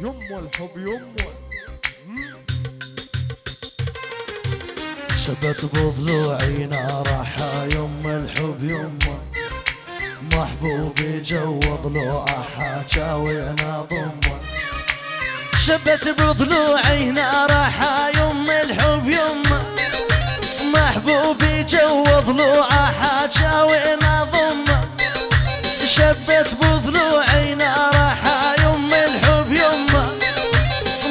يمه الحب يمه. شبت بضلوعي نارها يمه الحب يمه، محبوبي جو ضلوعه حاجاوينا ضمه. شبت بضلوعي نارها يمه الحب يمه، محبوبي جو ضلوعه حاجاوينا ضمه. شبت بضلوعي نارها يمه الحب يمه،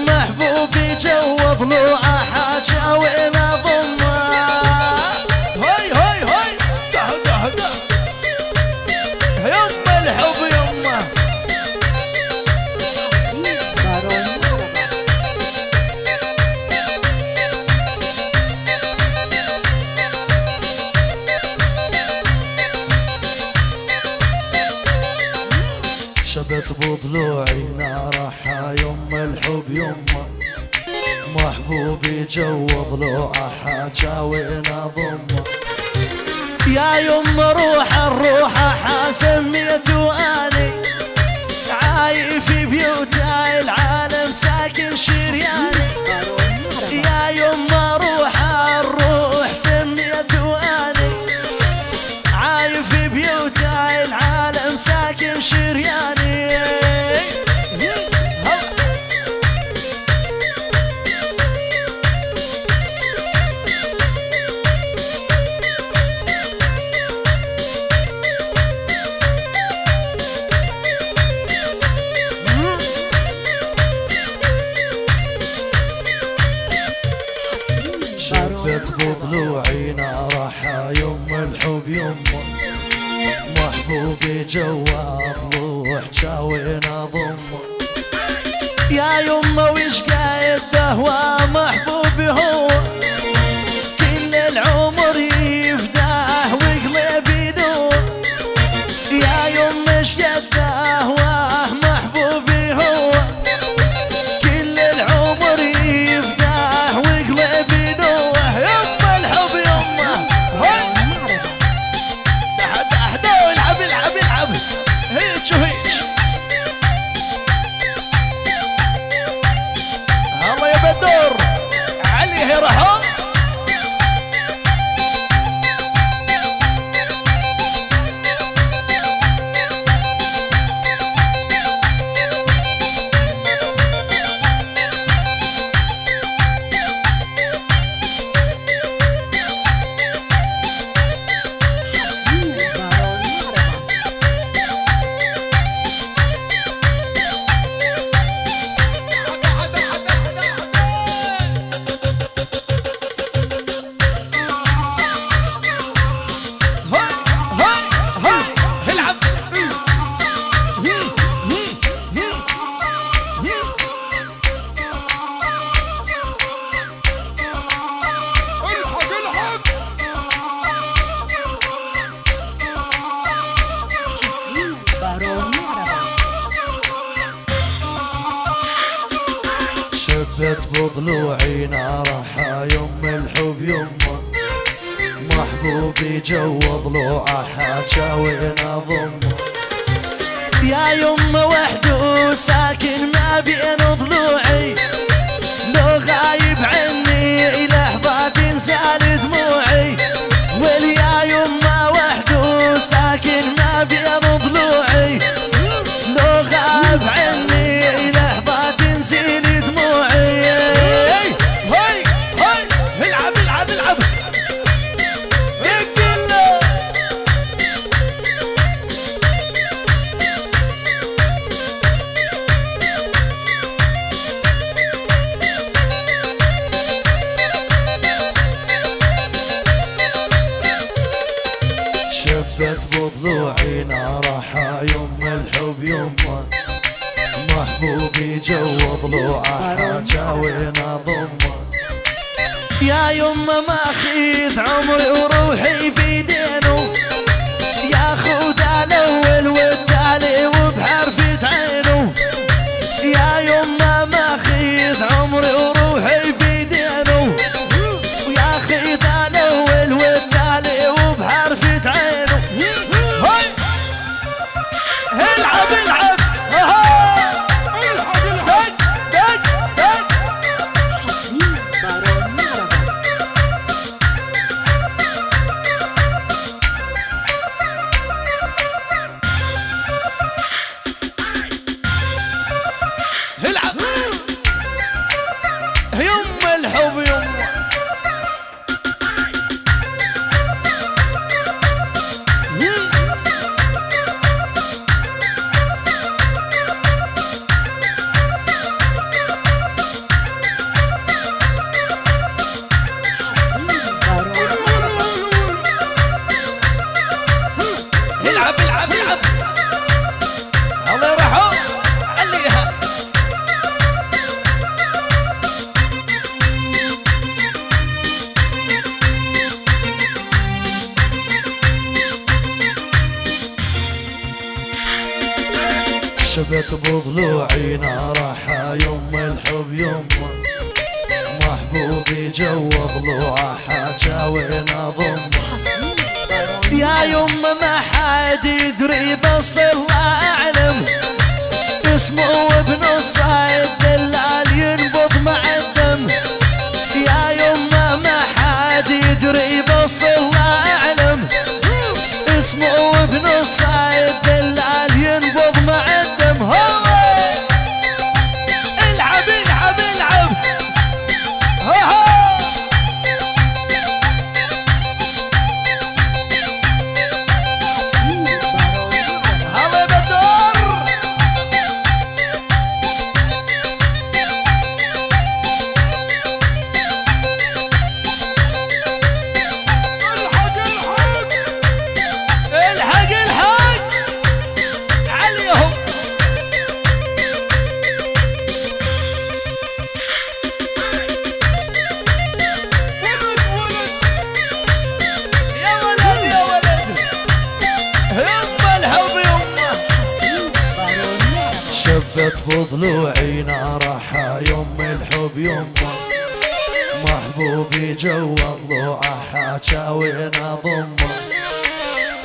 محبوبي جو ضلوعه حاجاوينا ضمه. هاي هاي هاي ده ده ده يمه الحب يمه. شبت بضلوعي نارها يمه الحب يمه، محبوبي جو ضلوعه حاجاوينا ضمه. يا يمه روح الروح حاسميته اني، عايف في بيوت العالم ساكن شرياني. يا يمه روح الروح سميته اني، عايف في بيوت العالم ساكن شرياني. شبت بضلوعي نارها يمه الحب يمه، محبوبي جواد ضلوع جاوينا ضمه. يا يمه وش قايد دهوى محبوبي هو، كل العمر يفداه وقلبي نور. يا يمه اش قد دهواه محبوبي هو، كل العمر يفداه وقلبي نور. يمه الحب يمه العب العب العب هيج وهيج. الله يا بدور علي هرحان. شبت بضلوعي نارها يمه الحب يمه، محبوبي جو ضلوعه حاجاوينا ضمه. يا يمه وحده ساكن ما بين ضلوعي، لو غايب عني لحظة تنزال دموعي. واليا يمه وحده ساكن ما بين ضلوعي، لو غاب عني لحظة تنزل دموعي. هاي هاي العب العب العب يقفل. شبت بضلوعي نارها يمه الحب يمه، محبوبي جو ضلوعه حاجاوينا ضمه. يا يمه ماخذ عمري وروحي بيدينه، ياخذ الاول والتالي وبحرفة عينه. يا يمه ماخذ عمري وروحي بيدينه، وياخذ الاول والتالي وبحرفة عينه. هاي العب العب شبت بضلوعي نارها يما الحب يما، محبوبي جوا ضلوعه حاجة وين اضم. يا يما ما حد يدري بس الله اعلم، اسمه ابن الصايد دلال ينبض مع الدم. يا يما ما حد يدري بس الله اعلم، اسمه ابن الصايد دلال ينبض مع الدم. هو العب العب العب هلا بدر. الحق الحق عليهم. يا ولد يا ولد يما الحب يما، شبت بضلوعي نارها يما الحب يما، محبوبي جوا ضلوعه حاجة وين اضمه.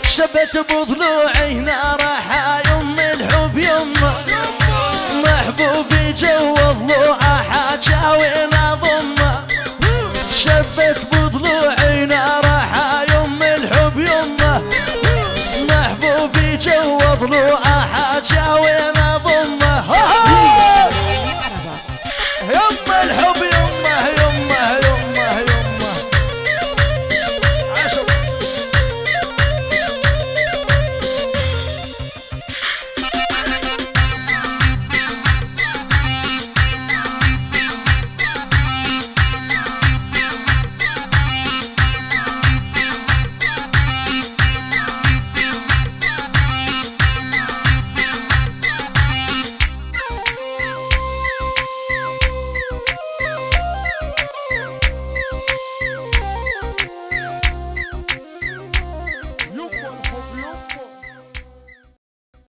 شبت بضلوعي نارها يما الحب يما، محبوبي جوا ضلوعه حاجة وين